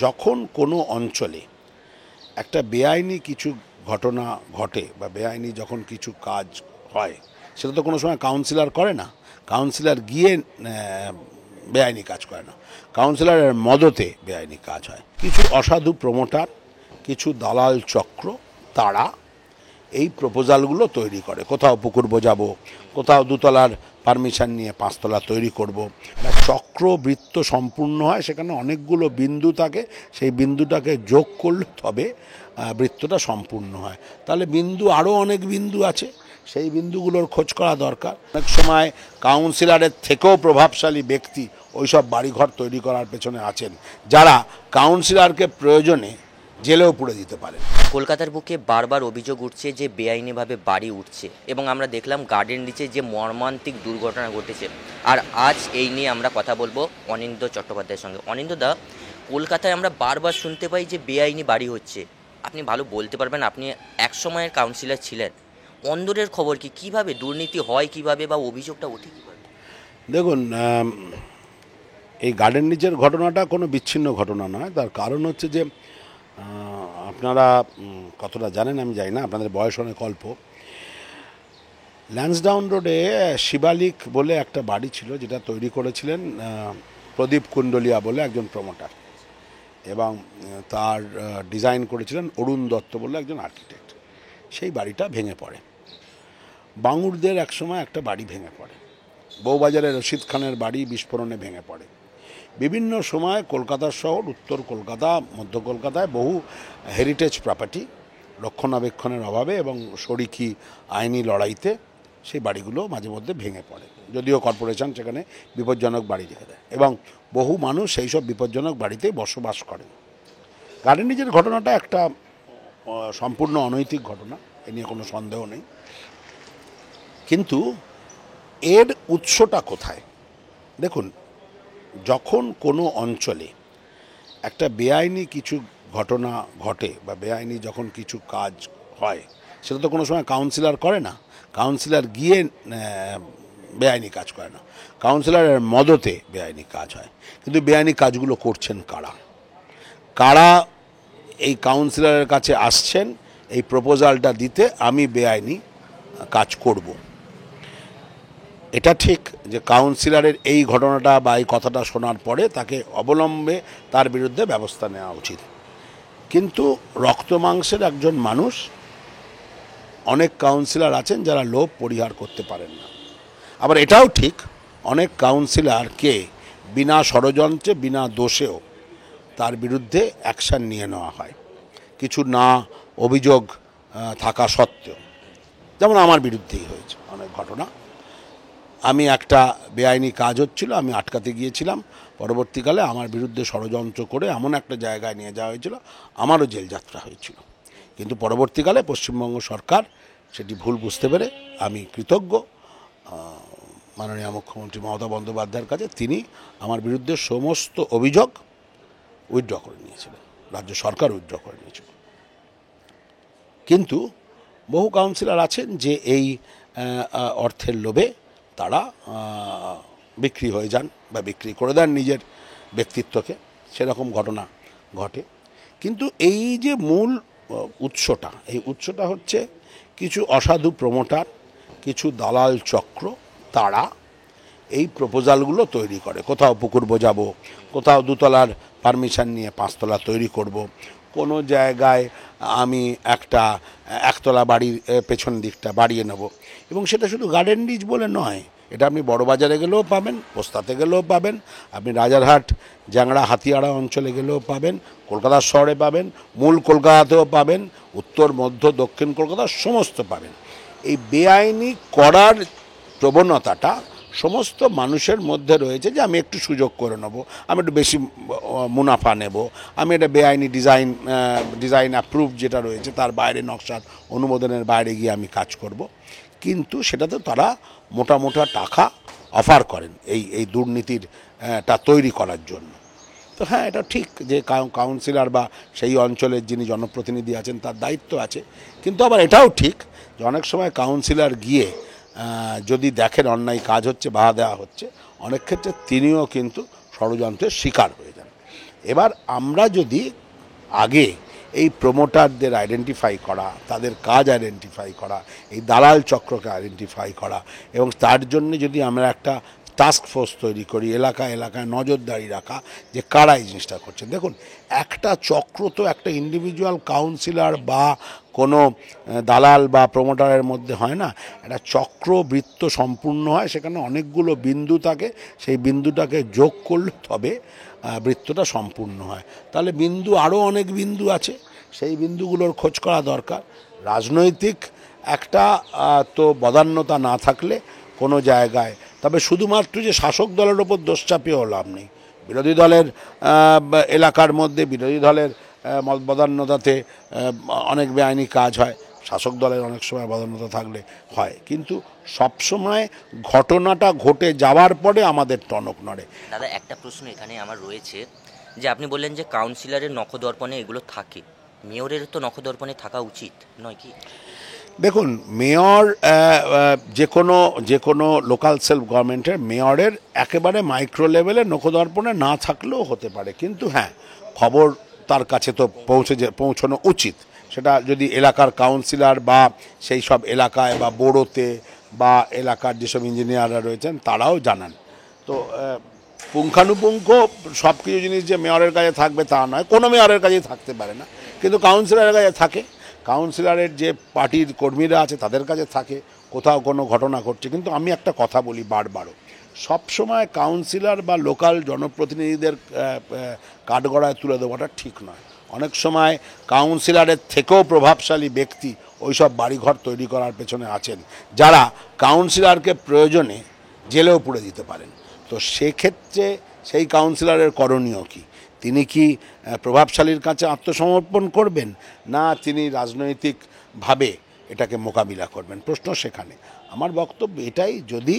যখন কোনো অঞ্চলে একটা বেআইনি কিছু ঘটনা ঘটে বা বেআইনি যখন কিছু কাজ হয়, সেটা তো কোনো সময় কাউন্সিলর করে না। কাউন্সিলর গিয়ে বেআইনি কাজ করে না, কাউন্সিলরের মদতে বেআইনি কাজ হয়। কিছু অসাধু প্রমোটার, কিছু দালাল চক্র, তারা এই প্রপোজালগুলো তৈরি করে। কোথাও পুকুর বোঝাবো, কোথাও দুতলার পারমিশন নিয়ে পাঁচতলা তৈরি করব। চক্রবৃত্ত সম্পূর্ণ হয়, সেখানে অনেকগুলো বিন্দু থাকে, সেই বিন্দুটাকে যোগ করলে তবে বৃত্তটা সম্পূর্ণ হয়। তাহলে বিন্দু আরও অনেক বিন্দু আছে, সেই বিন্দুগুলোর খোঁজ করা দরকার। অনেক সময় কাউন্সিলরের থেকেও প্রভাবশালী ব্যক্তি ওইসব বাড়িঘর তৈরি করার পেছনে আছেন, যারা কাউন্সিলরকে প্রয়োজনে জেলেও পুড়ে দিতে পারে। কলকাতার বুকে বারবার অভিযোগ উঠছে যে বেআইনিভাবে বাড়ি উঠছে, এবং আমরা দেখলাম গার্ডেন রিচে যে মর্মান্তিক দুর্ঘটনা ঘটেছে। আর আজ এই নিয়ে আমরা কথা বলবো অনিন্দ্য চট্টোপাধ্যায়ের সঙ্গে। অনিন্দ্যদা, কলকাতায় আমরা বারবার শুনতে পাই যে বেআইনি বাড়ি হচ্ছে। আপনি ভালো বলতে পারবেন, আপনি এক সময়ের কাউন্সিলর ছিলেন, অন্দরের খবর কি, কীভাবে দুর্নীতি হয়, কীভাবে বা অভিযোগটা ওঠে কীভাবে? দেখুন, এই গার্ডেন রিচের ঘটনাটা কোনো বিচ্ছিন্ন ঘটনা নয়। তার কারণ হচ্ছে যে আপনারা কতটা জানেন আমি জানি না, আপনাদের বয়স অনেক অল্প। ল্যান্সডাউন রোডে শিবালিক বলে একটা বাড়ি ছিল, যেটা তৈরি করেছিলেন প্রদীপ কুণ্ডলিয়া বলে একজন প্রমোটার, এবং তার ডিজাইন করেছিলেন অরুণ দত্ত বলে একজন আর্কিটেক্ট। সেই বাড়িটা ভেঙে পড়ে। বাঙুরদের একসময় একটা বাড়ি ভেঙে পড়ে, বউবাজারের রশিদ খানের বাড়ি বিস্ফোরণে ভেঙে পড়ে। বিভিন্ন সময় কলকাতার শহর, উত্তর কলকাতা, মধ্য কলকাতায় বহু হেরিটেজ প্রপার্টি রক্ষণাবেক্ষণের অভাবে এবং শরিকি আইনি লড়াইতে সেই বাড়িগুলো মাঝে মধ্যে ভেঙে পড়ে, যদিও কর্পোরেশন সেখানে বিপজ্জনক বাড়ি রেখে দেয়, এবং বহু মানুষ সেই সব বিপজ্জনক বাড়িতে বসবাস করেন। গার্ডেন রিচের ঘটনাটা একটা সম্পূর্ণ অনৈতিক ঘটনা, এ নিয়ে কোনো সন্দেহ নেই। কিন্তু এর উৎসটা কোথায়? দেখুন, যখন কোনো অঞ্চলে একটা বেআইনি কিছু ঘটনা ঘটে বা বেআইনি যখন কিছু কাজ হয়, সেটা তো কোনো সময় কাউন্সিলর করে না। কাউন্সিলর গিয়ে বেআইনি কাজ করে না, কাউন্সিলরের মদতে বেআইনি কাজ হয়। কিন্তু বেআইনি কাজগুলো করছেন কারা? কারা এই কাউন্সিলরের কাছে আসছেন এই প্রপোজালটা দিতে, আমি বেআইনি কাজ করব? এটা ঠিক যে কাউন্সিলরের এই ঘটনাটা বা এই কথাটা শোনার পরে তাকে অবলম্বে তার বিরুদ্ধে ব্যবস্থা নেওয়া উচিত। কিন্তু রক্ত মাংসের একজন মানুষ, অনেক কাউন্সিলর আছেন যারা লোভ পরিহার করতে পারেন না। আবার এটাও ঠিক, অনেক কাউন্সিলরকে বিনা ষড়যন্ত্রে, বিনা দোষেও তার বিরুদ্ধে অ্যাকশান নিয়ে নেওয়া হয়, কিছু না অভিযোগ থাকা সত্ত্বেও। যেমন আমার বিরুদ্ধেই হয়েছে অনেক ঘটনা। আমি একটা বেআইনি কাজ হচ্ছিল, আমি আটকাতে গিয়েছিলাম, পরবর্তীকালে আমার বিরুদ্ধে ষড়যন্ত্র করে এমন একটা জায়গায় নিয়ে যাওয়া হয়েছিল, আমারও জেল যাত্রা হয়েছিল। কিন্তু পরবর্তীকালে পশ্চিমবঙ্গ সরকার সেটি ভুল বুঝতে পেরে, আমি কৃতজ্ঞ মাননীয় মুখ্যমন্ত্রী মমতা বন্দ্যোপাধ্যায়ের কাছে, তিনি আমার বিরুদ্ধে সমস্ত অভিযোগ উইথড্র করে নিয়েছিলেন, রাজ্য সরকার উইথড্র করে নিয়েছিল। কিন্তু বহু কাউন্সিলর আছেন যে এই অর্থের লোভে তারা বিক্রি হয়ে যান বা বিক্রি করে দেন নিজের ব্যক্তিত্বকে, সেরকম ঘটনা ঘটে। কিন্তু এই যে মূল উৎসটা, এই উৎসটা হচ্ছে কিছু অসাধু প্রমোটার, কিছু দালাল চক্র, তারা এই প্রপোজালগুলো তৈরি করে। কোথাও পুকুর বোঝাবো, কোথাও দুতলার পারমিশন নিয়ে পাঁচতলা তৈরি করব, কোনো জায়গায় আমি একটা একতলা বাড়ির পেছন দিকটা বাড়িয়ে নেব। এবং সেটা শুধু গার্ডেন রিচ বলে নয়, এটা আপনি বড়বাজারে গেলেও পাবেন, পোস্তাতে গেলেও পাবেন, আপনি রাজারহাট, জ্যাংড়া, হাতিয়াড়া অঞ্চলে গেলেও পাবেন, কলকাতার শহরে পাবেন, মূল কলকাতাতেও পাবেন, উত্তর, মধ্য, দক্ষিণ কলকাতা সমস্ত পাবেন। এই বেআইনি করার প্রবণতাটা সমস্ত মানুষের মধ্যে রয়েছে, যে আমি একটু সুযোগ করে নেব, আমি একটু বেশি মুনাফা নেব, আমি এটা বেআইনি ডিজাইন অ্যাপ্রুভ যেটা রয়েছে তার বাইরে, নকশার অনুমোদনের বাইরে গিয়ে আমি কাজ করব। কিন্তু সেটাতে তারা মোটা মোটা টাকা অফার করেন এই দুর্নীতিরটা তৈরি করার জন্য। তো হ্যাঁ, এটা ঠিক যে কাউন্সিলর বা সেই অঞ্চলের যিনি জনপ্রতিনিধি আছেন তার দায়িত্ব আছে। কিন্তু আবার এটাও ঠিক যে অনেক সময় কাউন্সিলর গিয়ে যদি দেখেন অন্যায় কাজ হচ্ছে, বাধা দেওয়া হচ্ছে, অনেক ক্ষেত্রে তিনিও কিন্তু ষড়যন্ত্রের শিকার হয়ে যান। এবার আমরা যদি আগে এই প্রমোটারদের আইডেন্টিফাই করা, তাদের কাজ আইডেন্টিফাই করা, এই দালাল চক্রকে আইডেন্টিফাই করা, এবং তার জন্য যদি আমরা একটা টাস্ক ফোর্স তৈরি করি, এলাকায় এলাকায় নজরদারি রাখা যে কারা এই জিনিসটা করছে। দেখুন, একটা চক্র তো একটা ইন্ডিভিজুয়াল কাউন্সিলর বা কোনো দালাল বা প্রমোটারের মধ্যে হয় না, একটা চক্রবৃত্ত সম্পূর্ণ হয়, সেখানে অনেকগুলো বিন্দু থাকে, সেই বিন্দুটাকে যোগ করলে তবে বৃত্তটা সম্পূর্ণ হয়। তাহলে বিন্দু আরও অনেক বিন্দু আছে, সেই বিন্দুগুলোর খোঁজ করা দরকার। রাজনৈতিক একটা তো বদান্যতা না থাকলে কোনো জায়গায়, তবে শুধুমাত্র যে শাসক দলের ওপর দোষ চাপিয়েও লাভ নেই। বিরোধী দলের এলাকার মধ্যে বিরোধী দলের বদান্যতাতে অনেক বেআইনি কাজ হয়, শাসক দলের অনেক সময় বদান্যতা থাকলে হয়, কিন্তু সবসময় ঘটনাটা ঘটে যাওয়ার পরে আমাদের টনক নড়ে। দাদা, একটা প্রশ্ন এখানে আমার রয়েছে, যে আপনি বললেন যে কাউন্সিলরের নখদর্পণে এগুলো থাকে, মেয়রের তো নখদর্পণে থাকা উচিত নয় কি? দেখুন, মেয়র যে কোনো লোকাল সেলফ গভর্নমেন্টের মেয়রের একেবারে মাইক্রো লেভেলে নখদর্পণে না থাকলেও হতে পারে, কিন্তু হ্যাঁ, খবর তার কাছে তো পৌঁছানো উচিত। সেটা যদি এলাকার কাউন্সিলর বা সেই সব এলাকায় বা বোর্ডোতে বা এলাকার যেসব ইঞ্জিনিয়াররা রয়েছেন তারাও জানান। তো পুঙ্খানুপুঙ্খ সব কিছু জিনিস যে মেয়রের কাছে থাকবে তা নয়, কোনো মেয়রের কাছেই থাকতে পারে না, কিন্তু কাউন্সিলরের কাছে থাকে। কাউন্সিলরের যে পার্টির কর্মীরা আছে তাদের কাছে থাকে, কোথাও কোনো ঘটনা ঘটছে। কিন্তু আমি একটা কথা বলি বারবারও, সবসময় কাউন্সিলর বা লোকাল জনপ্রতিনিধিদের কাঠগড়ায় তুলে দেওয়াটা ঠিক নয়। অনেক সময় কাউন্সিলরের থেকেও প্রভাবশালী ব্যক্তি ওই সব বাড়িঘর তৈরি করার পেছনে আছেন, যারা কাউন্সিলরকে প্রয়োজনে জেলেও পুড়ে দিতে পারেন। তো সেক্ষেত্রে সেই কাউন্সিলরের করণীয় কী? তিনি কি প্রভাবশালীর কাছে আত্মসমর্পণ করবেন, না তিনি রাজনৈতিকভাবে এটাকে মোকাবিলা করবেন? প্রশ্ন সেখানে। আমার বক্তব্য এটাই, যদি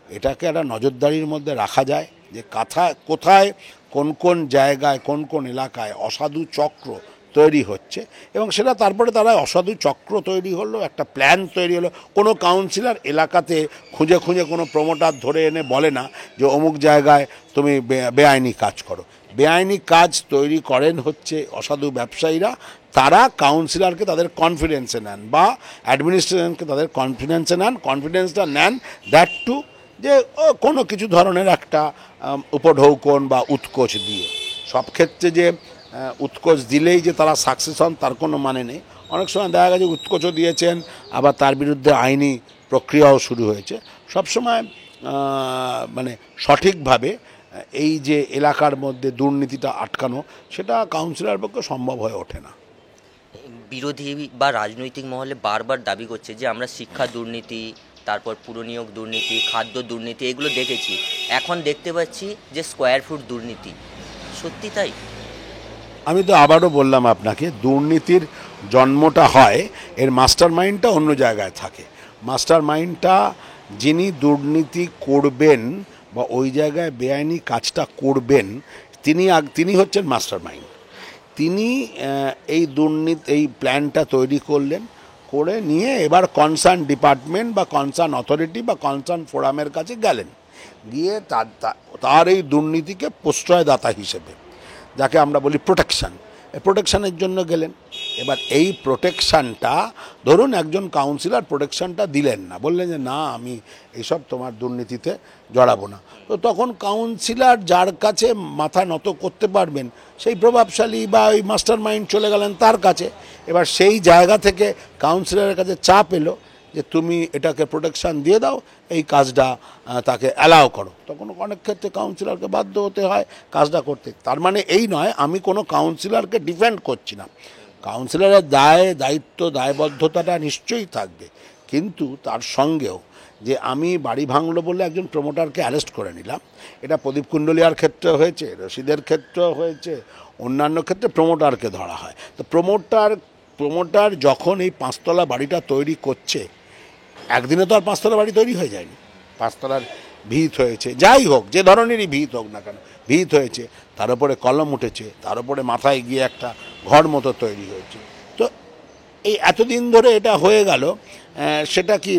এটাকে একটা নজরদারির মধ্যে রাখা যায় যে কোথায় কোন কোন জায়গায় কোন কোন এলাকায় অসাধু চক্র তৈরি হচ্ছে, এবং সেটা তারপরে তারা অসাধু চক্র তৈরি হলো, একটা প্ল্যান তৈরি হলো। কোনো কাউন্সিলর এলাকাতে খুঁজে খুঁজে কোনো প্রমোটার ধরে এনে বলে না যে অমুক জায়গায় তুমি বেআইনি কাজ করো। বেআইনি কাজ তৈরি করেন হচ্ছে অসাধু ব্যবসায়ীরা, তারা কাউন্সিলরকে তাদের কনফিডেন্সে নেন বা অ্যাডমিনিস্ট্রেশনকে তাদের কনফিডেন্সে নেন, কনফিডেন্সটা নেন দ্যাট টু যে কোনো কিছু ধরনের একটা উপঢৌকন বা উৎকোচ দিয়ে। সব ক্ষেত্রে যে উৎকোচ দিলেই যে তারা সাকসেস হন তার কোনো মানে নেই। অনেক সময় দেখা গেছে উৎকোচও দিয়েছেন, আবার তার বিরুদ্ধে আইনি প্রক্রিয়াও শুরু হয়েছে। সবসময় মানে সঠিকভাবে এই যে এলাকার মধ্যে দুর্নীতিটা আটকানো, সেটা কাউন্সিলরের পক্ষে সম্ভব হয়ে ওঠে না। বিরোধী বা রাজনৈতিক মহলে বারবার দাবি করছে যে আমরা শিক্ষা দুর্নীতি, তারপর পুরনিয়োগ দুর্নীতি, খাদ্য দুর্নীতি এগুলো দেখেছি, এখন দেখতে পাচ্ছি যে স্কোয়ার ফুট দুর্নীতি। সত্যি তাই? আমি তো আবারও বললাম আপনাকে, দুর্নীতির জন্মটা হয়, এর মাস্টার মাইন্ডটা অন্য জায়গায় থাকে। মাস্টার মাইন্ডটা যিনি দুর্নীতি করবেন বা ওই জায়গায় বেআইনি কাজটা করবেন, তিনি হচ্ছেন মাস্টার মাইন্ড। তিনি এই প্ল্যানটা তৈরি করলেন, করে নিয়ে এবার কনসার্ন ডিপার্টমেন্ট বা কনসার্ন অথরিটি বা কনসার্ন ফোরামের কাছে গেলেন, গিয়ে তার এই দুর্নীতিকে প্রশ্রয়দাতা হিসেবে, যাকে আমরা বলি প্রোটেকশানের জন্য গেলেন। এবার এই প্রোটেকশানটা, ধরুন একজন কাউন্সিলর প্রোটেকশানটা দিলেন না, বললেন যে না আমি এইসব তোমার দুর্নীতিতে জড়াবো না, তো তখন কাউন্সিলর যার কাছে মাথা নত করতে পারবেন সেই প্রভাবশালী বা ওই মাস্টার মাইন্ড চলে গেলেন তার কাছে। এবার সেই জায়গা থেকে কাউন্সিলরের কাছে চাপ এলো যে তুমি এটাকে প্রোটেকশান দিয়ে দাও, এই কাজটা তাকে অ্যালাউ করো। তখন অনেক ক্ষেত্রে কাউন্সিলরকে বাধ্য হতে হয় কাজটা করতে। তার মানে এই নয় আমি কোনো কাউন্সিলরকে ডিফেন্ড করছি না, কাউন্সিলরের দায়িত্ব দায়বদ্ধতাটা নিশ্চয়ই থাকবে, কিন্তু তার সঙ্গেও যে আমি বাড়ি ভাঙলো বলে একজন প্রমোটারকে অ্যারেস্ট করে নিলাম, এটা প্রদীপ কুণ্ডলিয়ার ক্ষেত্রে হয়েছে, রশিদের ক্ষেত্রেও হয়েছে, অন্যান্য ক্ষেত্রে প্রমোটারকে ধরা হয়। তো প্রমোটার যখন এই 5 তলা বাড়িটা তৈরি করছে, একদিনে তো আর 5 তলা বাড়ি তৈরি হয়ে যায়নি, 5 তলার ভিত হয়েছে, যাই হোক যে ধরনেরই ভিত হোক না কেন, ভিত হয়েছে, তার উপরে কলম উঠেছে, তার উপরে মাথায় গিয়ে একটা ঘর মতো তৈরি হয়েছে। তো এই এতদিন ধরে এটা হয়ে গেল, সেটা কি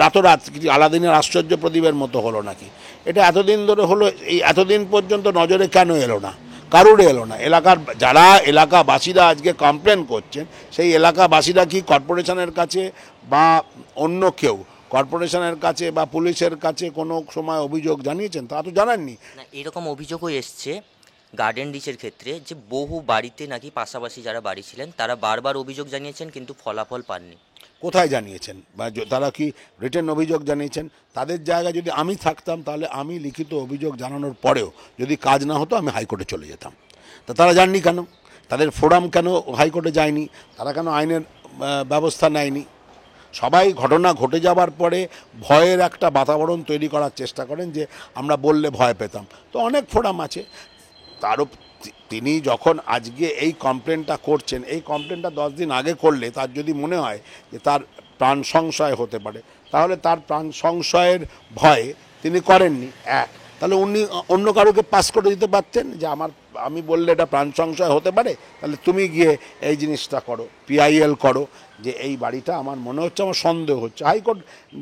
রাতরাত কি আলাদিনের আশ্চর্য প্রদীপের মতো হলো নাকি? এটা এতদিন ধরে হলো, এই এতদিন পর্যন্ত নজরে কেন এলো না? কারুর এলো না। এলাকার যারা এলাকাবাসীরা আজকে কমপ্লেন করছেন, সেই এলাকাবাসীরা কি কর্পোরেশনের কাছে বা অন্য কেউ কর্পোরেশনের কাছে বা পুলিশের কাছে কোনো সময় অভিযোগ জানিয়েছেন? তা তো জানাননি। না, এরকম অভিযোগও এসছে গার্ডেন রিচের ক্ষেত্রে যে বহু বাড়িতে নাকি পাশাপাশি যারা বাড়ি ছিলেন তারা বারবার অভিযোগ জানিয়েছেন কিন্তু ফলাফল পাননি। কোথায় জানিয়েছেন বা তারা কি রিটেন অভিযোগ জানিয়েছেন? তাদের জায়গায় যদি আমি থাকতাম তাহলে আমি লিখিত অভিযোগ জানানোর পরেও যদি কাজ না হতো আমি হাইকোর্টে চলে যেতাম। তা তারা যাননি কেন? তাদের ফোরাম কেন হাইকোর্টে যায়নি? তারা কেন আইনের ব্যবস্থা নেয়নি? সবাই ঘটনা ঘটে যাবার পরে ভয়ের একটা বাতাবরণ তৈরি করার চেষ্টা করেন যে আমরা বললে ভয় পেতাম। তো অনেক ফোরাম আছে। তারও তিনি যখন আজকে এই কমপ্লেনটা করছেন, এই কমপ্লেনটা 10 দিন আগে করলে তার যদি মনে হয় যে তার প্রাণ সংশয় হতে পারে, তাহলে তার প্রাণ সংশয়ের ভয়ে তিনি করেননি। তাহলে উনি অন্য কারোকে পাস করে দিতে পারতেন যে আমি বললে এটা প্রাণ সংশয় হতে পারে, তাহলে তুমি গিয়ে এই জিনিসটা করো, পিআইএল করো, যে এই বাড়িটা আমার মনে হচ্ছে, আমার সন্দেহ হচ্ছে। হাইকোর্ট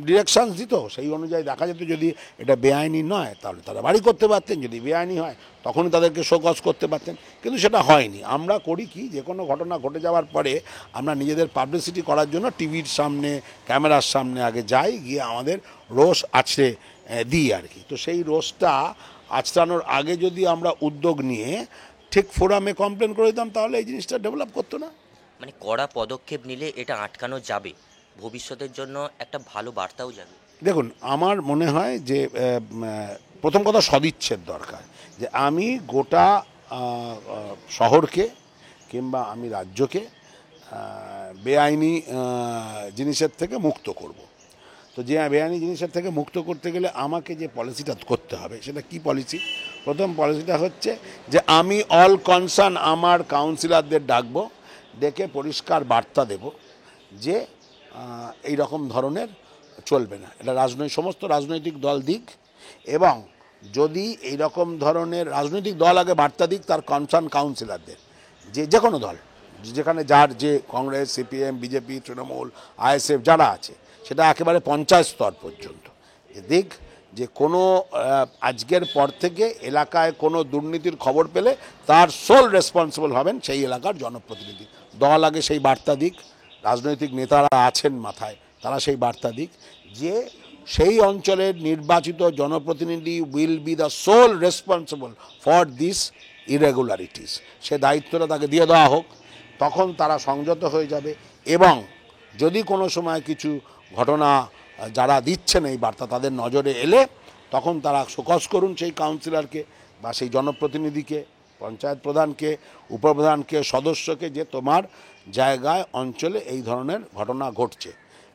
ডিরেকশানস দিত, সেই অনুযায়ী দেখা যেত যদি এটা বেআইনি নয় তাহলে তারা বাড়ি করতে পারতেন, যদি বেআইনি হয় তখনই তাদেরকে শোকজ করতে পারতেন। কিন্তু সেটা হয়নি। আমরা করি কি, যে কোনো ঘটনা ঘটে যাওয়ার পরে আমরা নিজেদের পাবলিসিটি করার জন্য টিভির সামনে, ক্যামেরার সামনে আগে যাই, গিয়ে আমাদের রোষ আছড়ে দিই আর কি। তো সেই রোষটা আছড়ানোর আগে যদি আমরা উদ্যোগ নিয়ে ঠিক ফোরামে কমপ্লেন করে দিতাম তাহলে এই জিনিসটা ডেভেলপ করতো না। মানে কড়া পদক্ষেপ নিলে এটা আটকানো যাবে, ভবিষ্যতের জন্য একটা ভালো বার্তাও যাবে। দেখুন, আমার মনে হয় যে প্রথম কথা সদিচ্ছের দরকার, যে আমি গোটা শহরকে কিংবা আমি রাজ্যকে বেআইনি জিনিসের থেকে মুক্ত করব। তো যে বেআইনি জিনিসের থেকে মুক্ত করতে গেলে আমাকে যে পলিসিটা করতে হবে, সেটা কি পলিসি? প্রথম পলিসিটা হচ্ছে যে আমি অল কনসার্ন আমার কাউন্সিলরদের ডাকবো, ডেকে পরিষ্কার বার্তা দেব যে এই রকম ধরনের চলবে না। এটা সমস্ত রাজনৈতিক দল দিক, এবং যদি এই রকম ধরনের রাজনৈতিক দল আগে বার্তা দিক তার কনসার্ন কাউন্সিলরদের, যে কোনো দল, যেখানে যার যে Congress, CPM, BJP, Trinamool, ISF যারা আছে, সেটা একেবারে পঞ্চায়েত স্তর পর্যন্ত দিক, যে কোনো আজকের পর থেকে এলাকায় কোনো দুর্নীতির খবর পেলে তার সোল রেসপন্সিবল হবেন সেই এলাকার জনপ্রতিনিধি। দল আগে সেই বার্তা দিক, রাজনৈতিক নেতারা আছেন মাথায়, তারা সেই বার্তা দিক যে সেই অঞ্চলের নির্বাচিত জনপ্রতিনিধি will be the sole responsible for this irregularities. সে দায়িত্বটা তাকে দিয়ে দেওয়া হোক, তখন তারা সংযত হয়ে যাবে। এবং যদি কোনো সময় কিছু ঘটনা যারা দিচ্ছেন এই বার্তা তাদের নজরে এলে, তখন তারা শোকজ করুন সেই কাউন্সিলরকে বা সেই জনপ্রতিনিধিকে, পঞ্চায়েত প্রধানকে, উপপ্রধানকে, সদস্যকে, যে তোমার জায়গায় অঞ্চলে এই ধরনের ঘটনা ঘটছে,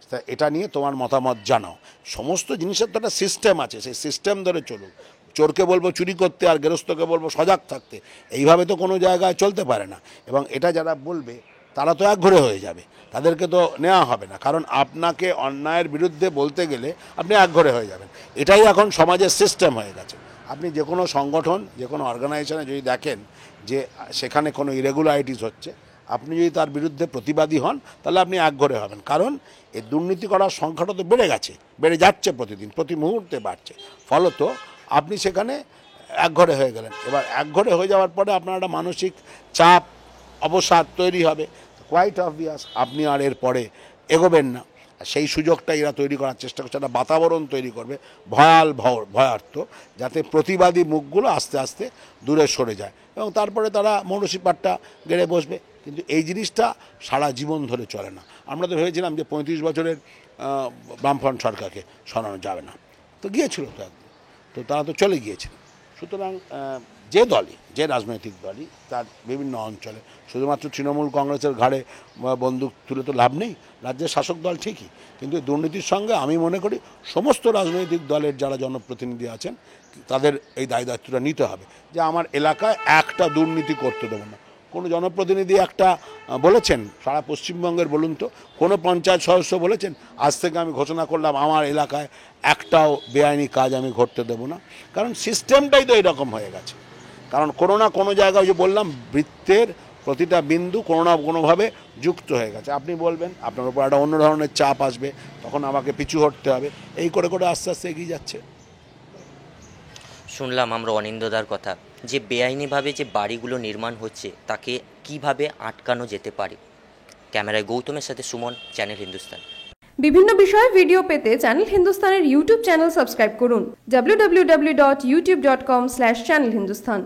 তা এটা নিয়ে তোমার মতামত জানাও। সমস্ত জিনিসের তো একটা সিস্টেম আছে, সেই সিস্টেম ধরে চলুক। চোরকে বলবো চুরি করতে আর গেরস্তকে বলবো সজাগ থাকতে, এইভাবে তো কোনো জায়গায় চলতে পারে না। এবং এটা যারা বলবে তারা তো একঘরে হয়ে যাবে, তাদেরকে তো নেওয়া হবে না, কারণ আপনাকে অন্যায়ের বিরুদ্ধে বলতে গেলে আপনি একঘরে হয়ে যাবেন। এটাই এখন সমাজের সিস্টেম হয়ে গেছে। আপনি যে কোনো সংগঠন, যে কোনো অর্গানাইজেশনে যদি দেখেন যে সেখানে কোনো ইরেগুলারিটিস হচ্ছে, আপনি যদি তার বিরুদ্ধে প্রতিবাদী হন তাহলে আপনি একঘরে হবেন। কারণ এই দুর্নীতি করার সংখ্যাটা তো বেড়ে গেছে, বেড়ে যাচ্ছে প্রতিদিন, প্রতি মুহূর্তে বাড়ছে। ফলত আপনি সেখানে একঘরে হয়ে গেলেন। এবার একঘরে হয়ে যাওয়ার পরে আপনার একটা মানসিক চাপ, অবসাদ তৈরি হবে। কোয়াইট অবভিয়াস আপনি আর এর পরে এগোবেন না। সেই সুযোগটা এরা তৈরি করার চেষ্টা করছে, একটা বাতাবরণ তৈরি করবে ভয়ার্থ, যাতে প্রতিবাদী মুখগুলো আস্তে আস্তে দূরে সরে যায় এবং তারপরে তারা মৌরসি পাট্টা গেড়ে বসবে। কিন্তু এই জিনিসটা সারা জীবন ধরে চলে না। আমরা তো ভেবেছিলাম যে 35 বছরের বামফ্রন্ট সরকারকে সরানো যাবে না, তো গিয়েছিল তো একদম, তো তারা তো চলে গিয়েছিল। সুতরাং যে দলই, যে রাজনৈতিক দলই তার বিভিন্ন অঞ্চলে, শুধুমাত্র তৃণমূল কংগ্রেসের ঘাড়ে বন্দুক তুলে তো লাভ নেই। রাজ্যের শাসক দল ঠিকই, কিন্তু দুর্নীতির সঙ্গে আমি মনে করি সমস্ত রাজনৈতিক দলের যারা জনপ্রতিনিধি আছেন তাদের এই দায়িত্বটা নিতে হবে যে আমার এলাকায় একটা দুর্নীতি করতে দেবো না। কোনো জনপ্রতিনিধি একটা বলেছেন, সারা পশ্চিমবঙ্গের বলুন তো কোনো পঞ্চায়েত সদস্য বলেছেন আজ থেকে আমি ঘোষণা করলাম আমার এলাকায় একটাও বেআইনি কাজ আমি ঘটতে দেবো না? কারণ সিস্টেমটাই তো এরকম হয়ে গেছে। কারণ কোনো না কোনো জায়গায় যে বললাম বৃত্তের প্রতিটা বিন্দু কোনো না কোনোভাবে যুক্ত হয়ে গেছে। আপনি বলবেন আপনার উপর একটা অন্য ধরনের চাপ আসবে, তখন আমাকে পিছু হটতে হবে, এই করে করে আস্তে আস্তে এগিয়ে যাচ্ছে। শুনলাম আমরা অনিন্দ্যদার কথা। যে বেআইনিভাবে যে বাড়িগুলো নির্মাণ হচ্ছে তাকে কিভাবে আটকানো যেতে পারে। ক্যামেরায় গৌতমের সাথে সুমন, চ্যানেল হিন্দুস্তান। বিভিন্ন বিষয়ে ভিডিও পেতে চ্যানেল হিন্দুস্তানের ইউটিউব চ্যানেল সাবস্ক্রাইব করুন www.youtube.com/channelhindustan।